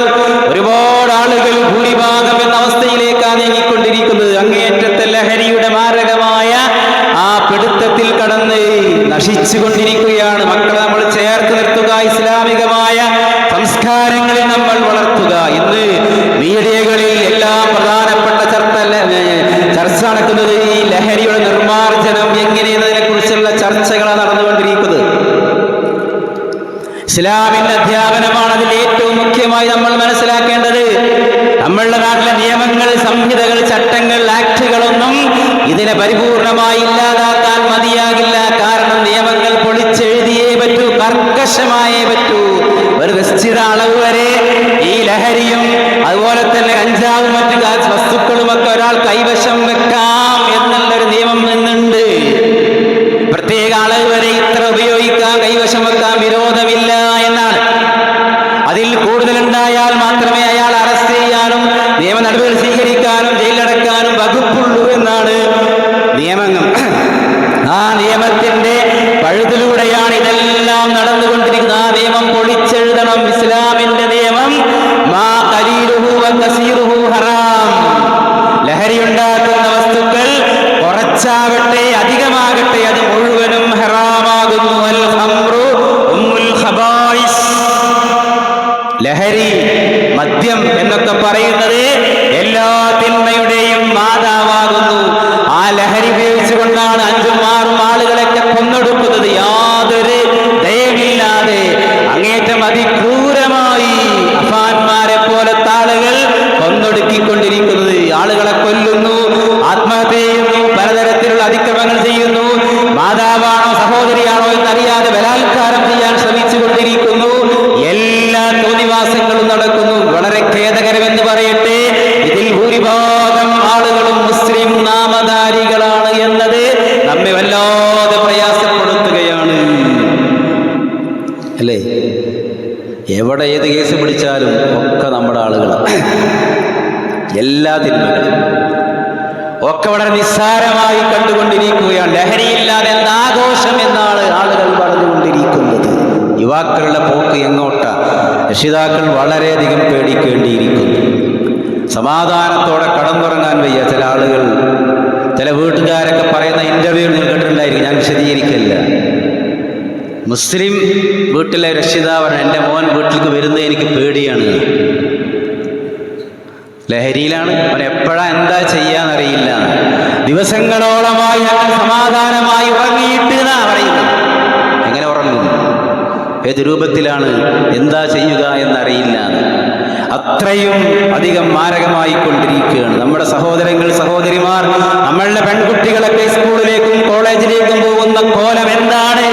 ഒരുപാട് ആളുകൾ, ഭൂരിഭാഗം എന്ന അവസ്ഥയിലേക്കാണ് നീങ്ങിക്കൊണ്ടിരിക്കുന്നത്. അങ്ങേയറ്റത്തെ ലഹരിയുടെ മാരകമായ ആ പിടുത്തത്തിൽ കടന്ന് നശിച്ചുകൊണ്ടിരിക്കുകയാണ്. മക്കളെ നമ്മൾ ചേർത്ത് നിർത്തുക, ഇസ്ലാമികമായ സംസ്കാരങ്ങളിൽ നമ്മൾ വളർത്തുക. ഇന്ന് മീഡിയകളിൽ എല്ലാം പ്രധാനപ്പെട്ട ചർച്ച നടക്കുന്നത് ഈ ലഹരിയുടെ നിർമ്മാർജ്ജനം എങ്ങനെയെന്നതിനെ കുറിച്ചുള്ള ചർച്ചകളാണ് നടന്നുകൊണ്ടിരിക്കുന്നത്. ഇസ്ലാമിന്റെ അധ്യാപനമാണ് അതിൽ ഏറ്റവും മുഖ്യമായി നമ്മൾ മനസ്സിലാക്കേണ്ടത്. നമ്മളുടെ നാട്ടിലെ നിയമങ്ങൾ, സംഹിതകൾ, ചട്ടങ്ങൾ, ആക്ടുകളൊന്നും ഇതിനെ പരിപൂർണമായി ഇല്ലാതാക്കാൻ മതിയാകില്ല. കാരണം നിയമങ്ങൾ പൊളിച്ചെഴുതിയേ പറ്റൂ, കർക്കശമായേ പറ്റൂ. ഒരു നിശ്ചിത അളവ് വരെ ഈ ലഹരിയും അതുപോലെ തന്നെ കഞ്ചാവും മറ്റു വസ്തുക്കളുമൊക്കെ ഒരാൾ കൈവശം വെക്കാം എന്നുള്ളൊരു നിയമം ഇന്നുണ്ട്. പ്രത്യേക അളവ് വരെ ഇത്ര ഉപയോഗിക്കാം, കൈവശം വെക്കാൻ വിരോധമില്ല എന്നാണ്. അതിൽ കൂടുതലുണ്ടായാൽ മാത്രമേ അയാൾ അറസ്റ്റ് ചെയ്യാനും നിയമ നടപടികൾ സ്വീകരിക്കാനും ജയിലടക്കാനും വകുപ്പുള്ളൂ എന്നാണ് നിയമങ്ങൾ. ആ നിയമത്തിന്റെ പഴുതിലൂടെയാണ് ഇതെല്ലാം നടന്നുകൊണ്ടിരിക്കുന്നത്. ആ നിയമം പൊളിച്ചെഴുതണം. ഇസ്ലാമിന്റെ നിയമം മാ ഖലീലുഹു വ കസീറുഹു ഹറാം. ലഹരി ഉണ്ടാക്കുന്ന വസ്തുക്കൾ കുറച്ചാവട്ടെ അധികമാകട്ടെ അത് മുഴുവനും ഹറാമാകുന്നു. അൽ ഖംറു ഉമ്മുൽ ഖബായിസ്. ലഹരി, മദ്യം എന്നൊക്കെ പറയുന്നത് എല്ലാ തിന്മയുടെയും മാതാവാകുന്നു. ആ ലഹരി ഉപയോഗിച്ചുകൊണ്ടാണ് 5ഉം 6ഉം ആളുകളൊക്കെ കൊന്നൊടുക്കുന്നത്, യാതൊരു ദയമില്ലാതെ അങ്ങേറ്റം അതിക്രൂരമായി അഫാന്മാരെ പോലത്തെ ആളുകൾ കൊന്നൊടുക്കിക്കൊണ്ടിരിക്കുന്നത്. ആളുകളെ കൊല്ലുന്നു, ആത്മഹത്യ ചെയ്യുന്നു, പലതരത്തിലുള്ള അതിക്രമങ്ങൾ ചെയ്യുന്നു. മാതാവാണോ സഹോദരിയാണോ എന്നറിയാതെ ബലാത്കാരം ചെയ്യാൻ ശ്രമിച്ചു കൊണ്ടിരിക്കുന്നു. എല്ലാ തോന്നിവാസങ്ങളും നടക്കുന്നു. വളരെ ഖേദകരമെന്ന് പറയട്ടെ, ഇതിൽ ഭൂരിഭാഗം ആളുകളും മുസ്ലിം നാമധാരികളാണ് എന്നത് നമ്മെ വല്ലാതെ പ്രയാസപ്പെടുത്തുകയാണ്, അല്ലേ? എവിടെ ഏത് കേസ് പിടിച്ചാലും ഒക്കെ നമ്മുടെ ആളുകളാണ്. എല്ലാ തിന്മകളും ഒക്കെ വളരെ നിസ്സാരമായി കണ്ടുകൊണ്ടിരിക്കുകയാണ്. ലഹരിയില്ലാതെ എന്താഘോഷം എന്നാണ് ആളുകൾ പറഞ്ഞുകൊണ്ടിരിക്കുന്നത്. യുവാക്കളുടെ പോക്ക് എങ്ങോട്ടാ? രക്ഷിതാക്കൾ വളരെയധികം പേടിക്കേണ്ടിയിരിക്കുന്നു. സമാധാനത്തോടെ കടന്നുറങ്ങാൻ വയ്യ. ചില ആളുകൾ, ചില വീട്ടുകാരൊക്കെ പറയുന്ന ഇന്റർവ്യൂ നിങ്ങൾ കേട്ടിട്ടുണ്ടായിരിക്കും, ഞാൻ വിശദീകരിക്കില്ല. മുസ്ലിം വീട്ടിലെ രക്ഷിതാവാണ്, എൻ്റെ മോൻ വീട്ടിലേക്ക് വരുന്നത് എനിക്ക് പേടിയാണ്. ലഹരിയിലാണ്, അവൻ എപ്പോഴാ എന്താ ചെയ്യാന്നറിയില്ല. ദിവസങ്ങളോളമായി ഞങ്ങൾ സമാധാനമായി ഉറങ്ങിയിട്ട് എന്നാ പറയുന്നത്. എങ്ങനെ ഉറങ്ങും? ഏത് രൂപത്തിലാണ്, എന്താ ചെയ്യുക എന്നറിയില്ല. അത്രയും അധികം മാരകമായി കൊണ്ടിരിക്കുകയാണ്. നമ്മുടെ സഹോദരങ്ങൾ, സഹോദരിമാർ, നമ്മളുടെ പെൺകുട്ടികളൊക്കെ സ്കൂളിലേക്കും കോളേജിലേക്കും പോകുന്ന കോലം എന്താണ്?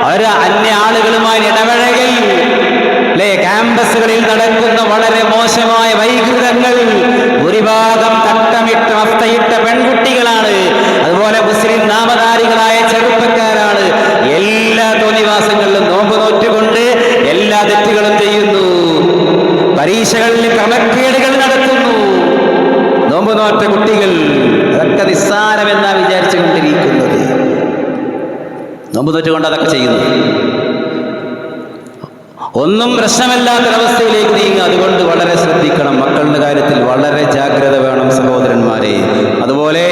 അവർ അന്യ ആളുകളുമായി ഇടപഴകൽ, അല്ലേ? ക്യാമ്പസുകളിൽ നടക്കുന്ന വളരെ മോശമായ വൈകൃതങ്ങൾ. ഭൂരിഭാഗം തട്ടമിട്ട മഫ്തയിട്ട പെൺകുട്ടികളാണ്. അതുപോലെ മുസ്ലിം നാമധാരികളായ ചെറുപ്പക്കാരാണ്. എല്ലാ തോന്നിവാസങ്ങളിലും നോമ്പ് നോറ്റുകൊണ്ട് എല്ലാ തെറ്റുകളും ചെയ്യുന്നു. പരീക്ഷകളിൽ ക്രമക്കേടുകൾ നടത്തുന്നു. നോമ്പ് നോറ്റ കുട്ടികൾ, അതൊക്കെ നിസ്സാരമെന്നാ വിചാരിച്ചു കൊണ്ടിരിക്കുന്നത്. നോമ്പ് നോറ്റുകൊണ്ട് അതൊക്കെ ചെയ്യുന്നു. ഒന്നും പ്രശ്നമല്ലാത്തൊരവസ്ഥയിലേക്ക് നീങ്ങുക. അതുകൊണ്ട് വളരെ ശ്രദ്ധിക്കണം. മക്കളുടെ കാര്യത്തിൽ വളരെ ജാഗ്രത വേണം സഹോദരന്മാരെ. അതുപോലെ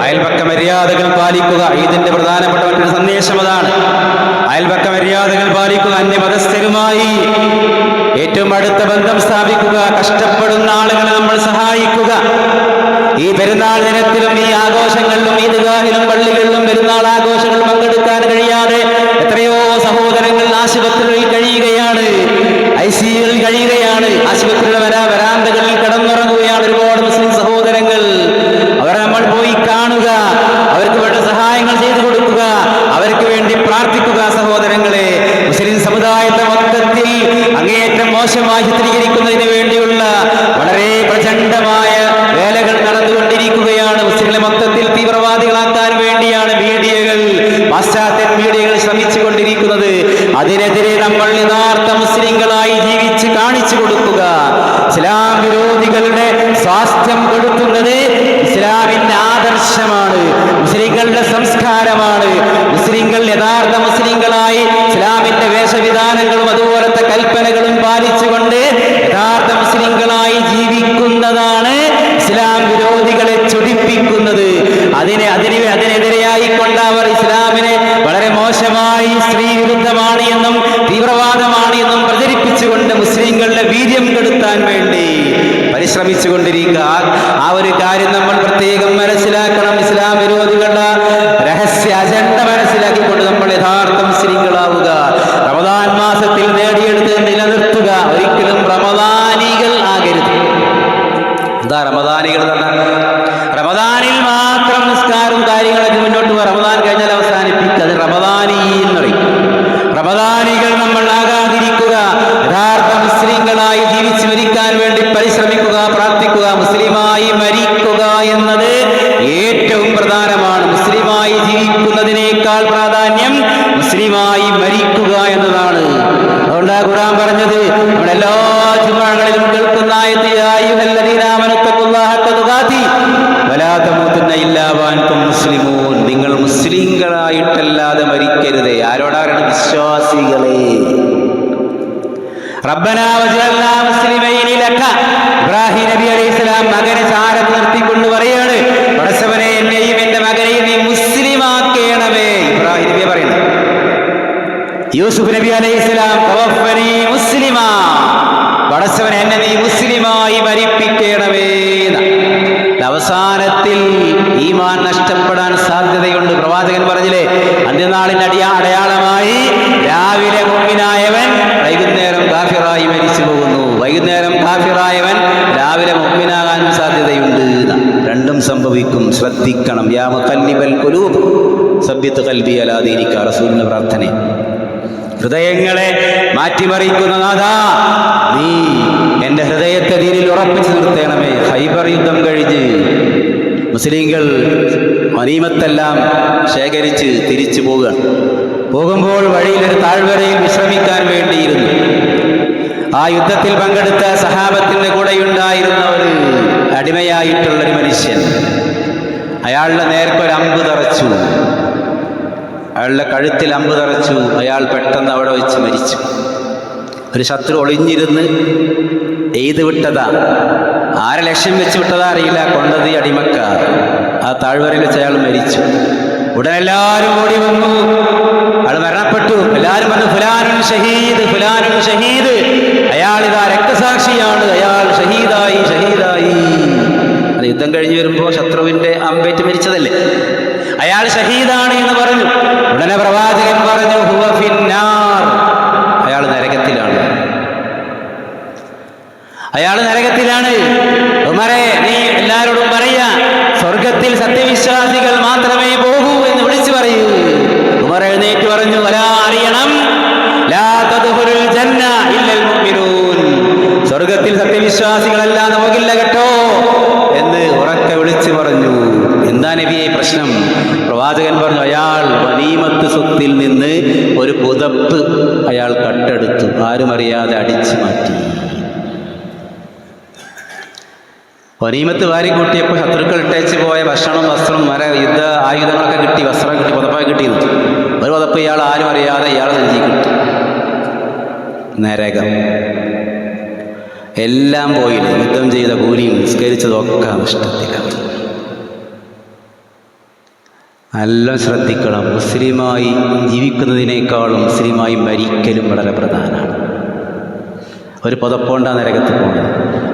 അയൽപക്ക മര്യാദകൾ പാലിക്കുക. ഇതിന്റെ പ്രധാനപ്പെട്ട മറ്റൊരു സന്ദേശം അതാണ്. അയൽപക്ക മര്യാദകൾ പാലിക്കുക. അന്യമതസ്ഥരുമായി ഏറ്റവും അടുത്ത ബന്ധം സ്ഥാപിക്കുക. കഷ്ടപ്പെടുന്ന ആളുകളെ നമ്മൾ സഹായിക്കുക. ഈ പെരുന്നാൾ ദിനത്തിലും ഈ ആഘോഷങ്ങളിലും ഈദ്ഗാഹിലും പള്ളികളിലും പെരുന്നാൾ ആഘോഷങ്ങളിൽ പങ്കെടുക്കാൻ കഴിയാതെ എത്രയോ സഹോദരങ്ങൾ ആശുപത്രികളിൽ കഴിയുകയാണ്, ICUകളിൽ കഴിയുകയാണ്. ആശുപത്രിയുടെ വരാന്തകളിൽ കിടന്നുറങ്ങുകയാണ് ഒരുപാട് മുസ്ലിം സഹോദരങ്ങൾ. അവരെ നമ്മൾ പോയി കാണുക, അവർക്ക് വേണ്ട സഹായങ്ങൾ ചെയ്തു കൊടുക്കുക, അവർക്ക് വേണ്ടി പ്രാർത്ഥിക്കുക. സഹോദരങ്ങളെ, മുസ്ലിം സമുദായത്തെ മൊത്തത്തിൽ അങ്ങേയറ്റം മോശമായി ചിത്രീകരിക്കുന്നതിന് വേണ്ടിയുള്ള വളരെ പ്രചണ്ഡമായ വേലകൾ നടന്നുകൊണ്ടിരിക്കുകയാണ്. മുസ്ലിങ്ങളെ മൊത്തത്തിൽ തീവ്രവാദികളാക്കാൻ വേണ്ടിയാണ് മീഡിയകൾ, പാശ്ചാത്യ മീഡിയകൾ ശ്രമിച്ചു കൊണ്ടിരിക്കുന്നത്. അതിനെതിരെ നമ്മൾ യഥാർത്ഥ മുസ്ലിങ്ങളായി ജീവിച്ച് കാണിച്ചു കൊടുക്കുക. ഇസ്ലാം വിരോധികളുടെ സ്വാസ്ഥ്യം കൊടുക്കുന്നത് ഇസ്ലാമിന്റെ ആദർശമാണ്, മുസ്ലിങ്ങളുടെ സംസ്കാരമാണ്. മുസ്ലിങ്ങൾ യഥാർത്ഥ മുസ്ലിങ്ങളായി ഇസ്ലാമിന്റെ വേഷവിധാനങ്ങളും അതുപോലത്തെ കൽപ്പനകളും പാലിച്ചുകൊണ്ട് യഥാർത്ഥ മുസ്ലിങ്ങളായി ജീവിക്കുന്നതാണ് ഇസ്ലാം വിരോധികളെ ചൊടിപ്പിക്കുന്നത്. അതിനെതിരെയായി കൊണ്ട് അവർ ഇസ്ലാമിനെ വളരെ മോശമായി സ്ത്രീ വിരുദ്ധമാണ് എന്നും തീവ്രവാദമാണ് എന്നും പ്രചരിപ്പിച്ചുകൊണ്ട് മുസ്ലിങ്ങളുടെ വീര്യം കെടുത്താൻ വേണ്ടി പരിശ്രമിച്ചു കൊണ്ടിരിക്കുക. ആ ഒരു കാര്യം നമ്മൾ പ്രത്യേകം മനസ്സിലാക്കണം. ഇസ്ലാം വിരോധികളുടെ രഹസ്യ അജണ്ട മനസ്സിലാക്കിക്കൊണ്ട് നമ്മൾ യഥാർത്ഥ മുസ്ലിങ്ങളാവുക. റമദാൻ മാസത്തിൽ മുസ്ലിമായി മരിക്കുക എന്നതാണ്. അതുകൊണ്ട് ഖുർആൻ പറഞ്ഞത് നമ്മുടെ എല്ലാ ജുമുഅകളിലും കേൾക്കുന്ന ആയത്ത്, യാ അയ്യുഹല്ലദീന ആമനൂ തഖുല്ലാഹ ഹഖ്ക തുഖാതി വലാ തമൂതുന്ന ഇല്ലാ വഅൻതും മുസ്ലിമൂൻ. നിങ്ങൾ മുസ്ലിങ്ങളായിട്ടല്ലാതെ മരിക്കരുതേ. ആരോടാണ്? വിശ്വാസികളെ. റബ്ബനാ വജഅൽനാ മുസ്ലിമൈനി ലക. ഇബ്രാഹിം നബി അലൈഹിസ്സലാം മകനെ ചാരത്ത് നിർത്തിക്കൊണ്ട് പറയാണ്, പടച്ചവനെ എന്നെയും എന്റെ മകനെയും നീ മുസ്ലിമാക്കേണമേ. ഇബ്രാഹിം നബിയെ പറയുന്നു. യൂസുഫ് നബി അലൈഹിസ്സലാം തവഫനി മുസ്ലിമാ, പടച്ചവനെ എന്നെ നീ മുസ്ലിമായി മരിപ്പിക്കണമേ. അവസാനത്തിൽ ഈമാൻ നഷ്ടപ്പെടാൻ സാധ്യതയുണ്ട്. പ്രവാചകൻ പറഞ്ഞില്ലേ, അന്ത്യനാളിന്റെ അടയാളമായി രാവിലെ മുഅ്മിനായവൻ വൈകുന്നേരം കാഫിറായി മരിച്ചു പോകുന്നു. വൈകുന്നേരം കാഫിറായവൻ രാവിലെ മുഅ്മിനാകാൻ സാധ്യതയുണ്ട്. രണ്ടും സംഭവിക്കും, ശ്രദ്ധിക്കണം. യാ മുഖല്ലിബൽ ഖുലൂബ് സബ്ബിത് ഖൽബി അലാ ദീനിക. റസൂലിന്റെ പ്രാർത്ഥന. ഹൃദയങ്ങളെ മാറ്റിമറിക്കുന്ന നാഥാ, നീ എൻ്റെ ഹൃദയത്തെ ദീനിൽ ഉറപ്പിച്ചു നിർത്തണമേ. ഖൈബർ യുദ്ധം കഴിഞ്ഞ് മുസ്ലിങ്ങൾ ഗനീമത്തെല്ലാം ശേഖരിച്ച് തിരിച്ചു പോകുമ്പോൾ വഴിയിലൊരു താഴ്വരയിൽ വിശ്രമിക്കാൻ വേണ്ടിയിരുന്നു. ആ യുദ്ധത്തിൽ പങ്കെടുത്ത സഹാബത്തിന്റെ കൂടെയുണ്ടായിരുന്ന ഒരു അടിമയായിട്ടുള്ളൊരു മനുഷ്യൻ, അയാളുടെ നേർക്കൊരു അമ്പ് തറച്ചു. അയാളുടെ കഴുത്തിൽ അമ്പ് തറച്ചു. അയാൾ പെട്ടെന്ന് അവിടെ വെച്ച് മരിച്ചു. ഒരു ശത്രു ഒളിഞ്ഞിരുന്ന് എയ്ത് വിട്ടതാ. ആരെ ലക്ഷ്യം വെച്ച് വിട്ടതാ അറിയില്ല. കൊണ്ടത് ഈ അടിമക്കാർ. ആ താഴ്വരയിൽ വെച്ച് അയാൾ മരിച്ചു. ഉടനെ എല്ലാവരും ഓടി വന്നു. അയാൾ മരണപ്പെട്ടു. എല്ലാവരും വന്നു, ഫുലാനുൻ ഷഹീദ്, ഫുലാനുൻ ഷഹീദ്. അയാൾ ഇതാ രക്തസാക്ഷിയാണ്, അയാൾ ഷഹീദായി, ഷഹീദായി. അത് യുദ്ധം കഴിഞ്ഞ് വരുമ്പോൾ ശത്രുവിന്റെ അമ്പേറ്റ് മരിച്ചതല്ലേ, അയാൾ ഷഹീദാണ് എന്ന് പറഞ്ഞു. ഉടനെ പ്രവാചകൻ പറഞ്ഞു, ഹുവ ഫിന്നാർ, അയാൾ നരകത്തിലാണ്, അയാൾ നരകത്തിലാണ്. ഉമറേ, നീ എല്ലാവരോടും പറയാ, സ്വർഗത്തിൽ സത്യവിശ്വാസികൾ മാത്രമേ പോകൂ എന്ന് വിളിച്ചു പറയൂ. ഉമർ എഴുന്നേറ്റ് പറഞ്ഞു, വലാ അറിയണം, ലാ തദ്ഖുലുൽ ജന്ന ഇല്ലൽ മുഅ്മിനൂൻ, സ്വർഗത്തിൽ സത്യവിശ്വാസികളല്ലാതെ പോകില്ല കേട്ടോ എന്ന് ഉറക്കെ വിളിച്ചു പറഞ്ഞു. എന്താ നബിയെ പ്രശ്നം? പ്രവാചകൻ പറഞ്ഞു, അയാൾ ഗനീമത്ത് സ്വത്തിൽ നിന്ന് ഒരു പുതപ്പ് അയാൾ കട്ടെടുത്തു, ആരും അറിയാതെ അടിച്ചു മാറ്റി. ഗനീമത്ത് വാരി കൂട്ടിയപ്പോൾ ശത്രുക്കൾ ഇട്ടേച്ച് പോയ ഭക്ഷണം, വസ്ത്രം, യുദ്ധ ആയുധങ്ങളൊക്കെ കിട്ടി, വസ്ത്രം കിട്ടി, പുതപ്പൊക്കെ കിട്ടിയിരുന്നു. ഒരു പുതപ്പ് ഇയാൾ ആരും അറിയാതെ ഇയാളെ നെഞ്ചി കിട്ടി. നരകം. എല്ലാം പോയില്ല. യുദ്ധം ചെയ്ത കൂലിയും നിസ്കരിച്ചതൊക്കെ നഷ്ടത്തിലായി. നല്ല ശ്രദ്ധിക്കണം. മുസ്ലിമായി ജീവിക്കുന്നതിനേക്കാളും മുസ്ലിമായി മരിക്കലും വളരെ പ്രധാനമാണ്. ഒരു പുതപ്പോണ്ടാ നരകത്ത് പോകുന്നത്.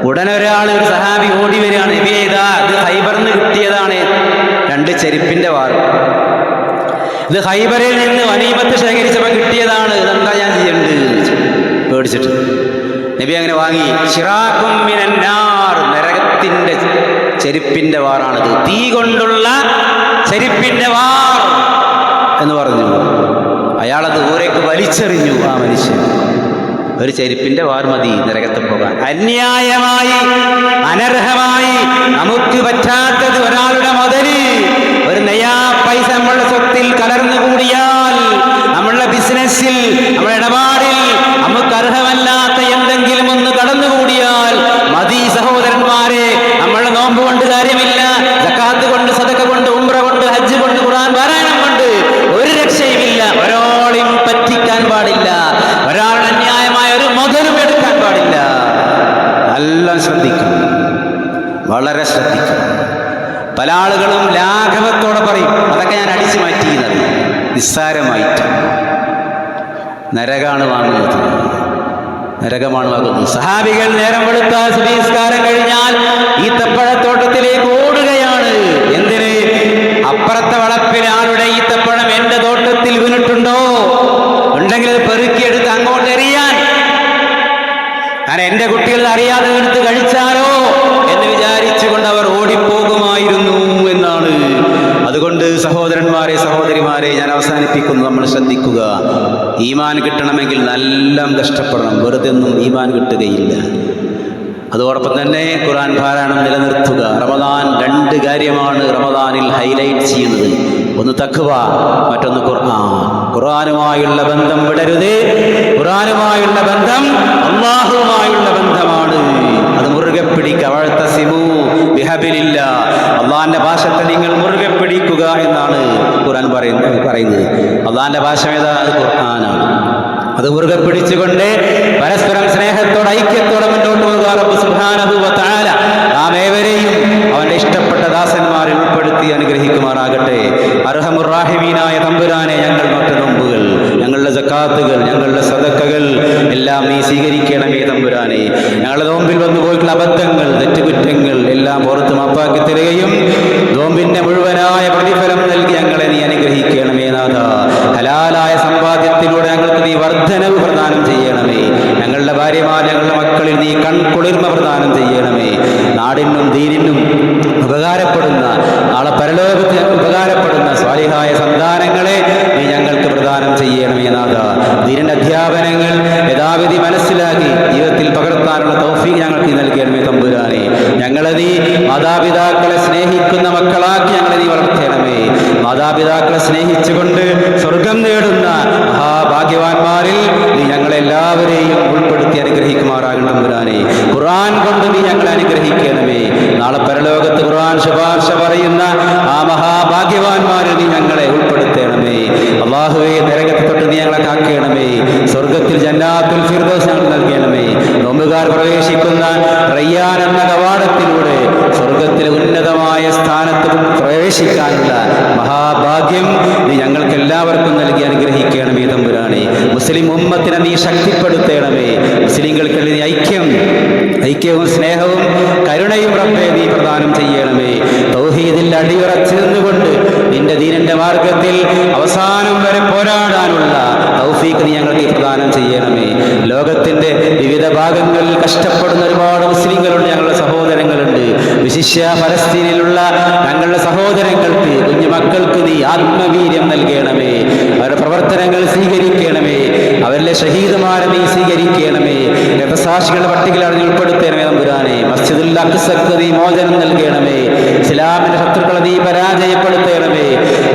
ഉടനെ ഒരു സഹാബി ഓടി വരികയാണ്, നബിയേ, ഇതാ ഇത് ഖൈബറിന്ന് കിട്ടിയതാണ്, 2 ചെരുപ്പിന്റെ വാർ. ഇത് ഖൈബറിൽ നിന്ന് ഗനീമത്ത് ശേഖരിച്ചപ്പോൾ കിട്ടിയതാണ്, ഇതെന്താ ഞാൻ ചെയ്യേണ്ടത് പേടിച്ചിട്ട്. നബി അങ്ങനെ വാങ്ങി. ശിറാഖും മിനൻ നാർ, നരകത്തിന്റെ ചെരുപ്പിന്റെ വാറാണിത്, തീ കൊണ്ടുള്ള ചെരുപ്പിന്റെ വാർ എന്ന് പറഞ്ഞു. അയാളത് ദൂരേക്ക് വലിച്ചെറിഞ്ഞു. ആ മനുഷ്യൻ, ഒരു ചെരുപ്പിന്റെ വാർ മതി നരകത്ത് പോകാൻ. അന്യായമായി, അനർഹമായി, നമുക്ക് പറ്റാത്തത് ഒരാളുടെ മുതല്, ഒരു നയാ പൈസ നമ്മളുടെ സ്വത്തിൽ കലർന്നുകൂടിയാൽ, നമ്മളുടെ ബിസിനസ്സിൽ, നമ്മുടെ ഇടപാടിൽ നമുക്ക് അർഹമല്ലാത്ത എന്തെങ്കിലും ഒന്ന് കടന്നുകൂടിയാൽ മതി സഹോദരന്മാരെ. നമ്മളുടെ നോമ്പ് കൊണ്ട് കാര്യമില്ല, സക്കാത്ത് കൊണ്ട്, സദഖ കൊണ്ട്, ഉംറ കൊണ്ട്, ഹജ്ജ് കൊണ്ട്, ഖുർആൻ പാരായണം കൊണ്ട് ഒരു രക്ഷയുമില്ല. ഒരാളെയും പറ്റിക്കാൻ പാടില്ല, ഒരാളുടെ അന്യായമായ ഒരു മുതലും എടുക്കാൻ പാടില്ല. നല്ല ശ്രദ്ധിക്കണം, വളരെ ശ്രദ്ധിക്കണം. പല ആളുകളും ലാഘവത്തോടെ പറയും, അതൊക്കെ ഞാൻ അടിച്ചു മാറ്റിയത്, നിസ്സാരമായിട്ട്. നരകാണ് വാങ്ങുന്നത്, നരകമാണ് വാങ്ങുന്നത്. സഹാബികൾ നേരം വെളുത്താൽ സുബഹിസ്കാരം കഴിഞ്ഞാൽ ഈത്തപ്പഴത്തോട്ടത്തിലേക്ക് ഓടുകയാണ്. എന്തിന്? അപ്പുറത്തെ വളപ്പിൽ ആളുടെ ഈത്തപ്പഴം എന്റെ തോട്ടത്തിൽ വീണിട്ടുണ്ടോ, ഉണ്ടെങ്കിൽ അത് പെറുക്കിയെടുത്ത് അങ്ങോട്ട് എറിയാൻ. കാരണം എന്റെ കുട്ടികൾ അറിയാതെ എടുത്ത് കഴിച്ചാലോ എന്ന് വിചാരിച്ചുകൊണ്ട് അവർ ഓടിപ്പോകുമായിരുന്നു എന്നാണ്. അതുകൊണ്ട് സഹോദരന്മാരെ, സഹോദരിമാരെ, ഞാൻ അവസാനിപ്പിക്കുന്നു. നമ്മൾ ശ്രദ്ധിക്കുക. ഈമാൻ കിട്ടണമെങ്കിൽ നല്ല കഷ്ടപ്പെടണം. വെറുതെ ഒന്നും ഈമാൻ കിട്ടുകയില്ല. അതോടൊപ്പം തന്നെ ഖുർആൻ പാരായണം നിലനിർത്തുക. റമദാൻ 2 കാര്യമാണ് റമദാനിൽ ഹൈലൈറ്റ് ചെയ്യുന്നത്. ഒന്ന് തഖ്വ, മറ്റൊന്ന് ഖുർആൻ. ഖുർആനുമായുള്ള ബന്ധം വിടരുത്. ഖുർആനുമായുള്ള ബന്ധം അല്ലാഹുവുമായുള്ള ബന്ധമാണ്. അത് മുറുകെ പിടിക്കുക. വഅ്തസിമൂ ബിഹബിലില്ലാ, അള്ളാഹിന്റെ ഭാഷത്തെ നിങ്ങൾ മുറുകെ പിടിക്കുക എന്നാണ് ഖുർആൻ പറയുന്നത്. അള്ളാഹിന്റെ ഭാഷ ഏതാ? അത് ഖുർആനാണ്. അത് മുറുകെ പിടിച്ചുകൊണ്ട് പരസ്പരം സ്നേഹത്തോടെ ഐക്യത്തോടെ മുന്നോട്ട് പോകുക. റബ്ബ് സുബ്ഹാനഹു വ തആല നാം ഏവരെയും അവന്റെ ഇഷ്ടപ്പെട്ട ദാസന്മാരിൽ ഉൾപ്പെടുത്തി അനുഗ്രഹിക്കുമാറാകട്ടെ. അർഹമുർ റഹീമീനായ തമ്പുരാനെ, ഞങ്ങൾ നോറ്റ നോമ്പുകൾ, ഞങ്ങളുടെ സക്കാത്തുകൾ, ഞങ്ങളുടെ സദഖകൾ എല്ലാം നീ സ്വീകരിക്കണമേ തമ്പുരാനെ. ഞങ്ങളുടെ നോമ്പിൽ വന്നു പോയിട്ടുള്ള അബദ്ധങ്ങൾ, തെറ്റുകുറ്റങ്ങൾ എല്ലാം പുറത്ത് മാപ്പാക്കി തരികയും നോമ്പിന്റെ മുഴുവനായ പ്രതിഫലം നൽകി ഞങ്ങളെ നീ അനുഗ്രഹിക്കണമേ നാഥ. ഹലാലായ സമ്പാദ്യത്തിലൂടെ ഞങ്ങൾക്ക് നീ വർധനവ് പ്രദാനം ചെയ്യണമേ. ഞങ്ങളുടെ ഭാര്യമാർ, ഞങ്ങളുടെ മക്കളിൽ നീ കൺകുളിർമ പ്രദാനം ചെയ്യണമേ. നാടിനും ദീനിനും ഉപകാരപ്പെടുന്ന, നാളെ പരലോകത്തിന് ഉപകാരപ്പെടുന്ന സ്വാലിഹായ സന്താനങ്ങളെ നീ ഞങ്ങൾക്ക് പ്രദാനം ചെയ്യണമേ നാഥ. ദീനിന്റെ അധ്യാപനങ്ങൾ യഥാവിധി മനസ്സിലാക്കി ജീവിതത്തിൽ പകർത്താനുള്ള തൗഫീഖ് ഞങ്ങൾക്ക് നൽകണമേ തമ്പുരാനെ. ഞങ്ങളെ നീ മാതാപിതാക്കളെ സ്നേഹിക്കുന്ന മക്കളാക്കി ഞങ്ങളെ നീ വളർത്തണമേ. മാതാപിതാക്കളെ സ്നേഹിച്ചുകൊണ്ട് സ്വർഗം നേടുന്ന മഹാഭാഗ്യവാന്മാരിൽ നീ ഞങ്ങളെല്ലാവരെയും ഉൾപ്പെടുത്തി അനുഗ്രഹിക്കുമാറാകണം തമ്പുരാനെ. ഖുർആൻ കൊണ്ട് നീ ഞങ്ങളെ അനുഗ്രഹിക്കണമേ. നാളെ പരലോകത്ത് ഖുർആൻ ശുപാർശ പറയുന്ന ആ മഹാഭാഗ്യവാന്മാരിൽ നീ ഞങ്ങളെ ഉൾപ്പെടുത്തണമേ. അല്ലാഹുവേ, നരകത്തെ തൊട്ട് നീ ഞങ്ങളെ കാക്കണമേ. സ്വർഗത്തിൽ ജന്നാത്തുൽ ഫിർദൗസ് ഞങ്ങൾ നൽകണമേ. നോമ്പുകാർ പ്രവേശിക്കുന്ന റയ്യാൻ എന്ന കവാടത്തിലൂടെ സ്വർഗത്തിലെ ഉന്നതമായ സ്ഥാനത്ത് പ്രവേശിക്കാനുള്ള മഹാഭാഗ്യം നീ ഞങ്ങൾക്ക് എല്ലാവർക്കും നൽകി അനുഗ്രഹിക്കണമേ തമ്പുരാനെ. മുസ്ലിം ഉമ്മത്തിനെ നീ ശക്തിപ്പെടുത്തണമേ. മുസ്ലിങ്ങൾക്ക് നീ ഐക്യവും സ്നേഹവും കരുണയും റബ്ബേ നീ പ്രദാനം ചെയ്യണമേ. തൗഹീദിൽ അടിയുറച്ചു നിന്നുകൊണ്ട് നിന്റെ ദീനിന്റെ മാർഗത്തിൽ അവസാനം വരെ പോരാടാനുള്ള തൗഫീഖ് നീ ഞങ്ങൾക്ക് പ്രദാനം ചെയ്യണമേ. ലോകത്തിന്റെ വിവിധ ഭാഗങ്ങളിൽ കഷ്ടപ്പെടുന്ന ഒരുപാട് മുസ്ലിങ്ങളുണ്ട്, ഞങ്ങളുടെ സഹോദരങ്ങളുണ്ട്. വിശിഷ്യ ഫലസ്തീനിലുള്ള ഞങ്ങളുടെ സഹോദരങ്ങൾക്ക്, കുഞ്ഞുമക്കൾക്ക് നീ ആത്മവീര്യം നൽകണമേ. അവരുടെ പ്രവർത്തനങ്ങൾ സ്വീകരിക്കണമേ. അവരിലെ ഷഹീദുമാരെ നീ സ്വീകരിക്കണമേ. രക്തസാക്ഷികളുടെ പട്ടികയിൽ നീ ഉൾപ്പെടുത്തണമേ തമ്പുരാനെ. മസ്ജിദുൽ അഖ്സക്ക് നീ മോചനം നൽകണമേ. ഇസ്ലാമിന്റെ ശത്രുക്കളെ നീ പരാജയപ്പെടുത്തണമേ.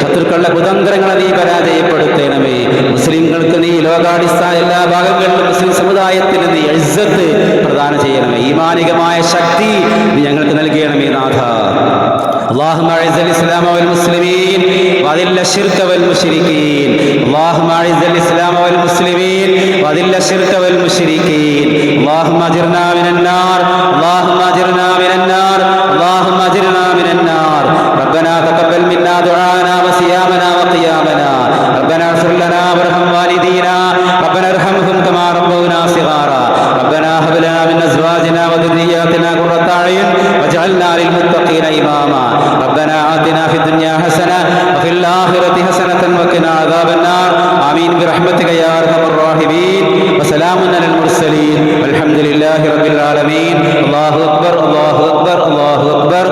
ശത്രുക്കളുടെ കുതന്ത്രങ്ങളെ നീ പരാജയപ്പെടുത്തണമേ. മുസ്ലിങ്ങൾക്ക് നീ ലോകാടിസ്ഥാന എല്ലാ ഭാഗങ്ങളിലും മുസ്ലിം സമുദായത്തിന് നീ ഇസ്സത്ത് പ്രദാനം ചെയ്യണമേ. ഈമാനികമായ ശക്തി നീ ഞങ്ങൾക്ക് നൽകണമേ നാഥ. اللهم اعز الاسلام والمسلمين واذل الشرك والمشركين. اللهم اعز الاسلام والمسلمين واذل الشرك والمشركين. اللهم اجرنا من النار. اللهم اجرنا من النار. اللهم اجرنا من النار. ربنا تقبل منا دعاءنا وصيامنا وقيامنا. ربنا اغفر لنا وارحم والدينا. ربنا ارحمهم كما ربونا صغارا. ربنا هب لنا من ازواجنا وذرياتنا قرة اعين واجعلنا للمتقين اماما. ربنا آتنا في الدنيا حسنة وفي الآخرة حسنة وقنا عذاب النار. آمين برحمتك يا أرحم الراحمين. وسلام على المرسلين والحمد لله رب العالمين. الله أكبر الله أكبر الله أكبر.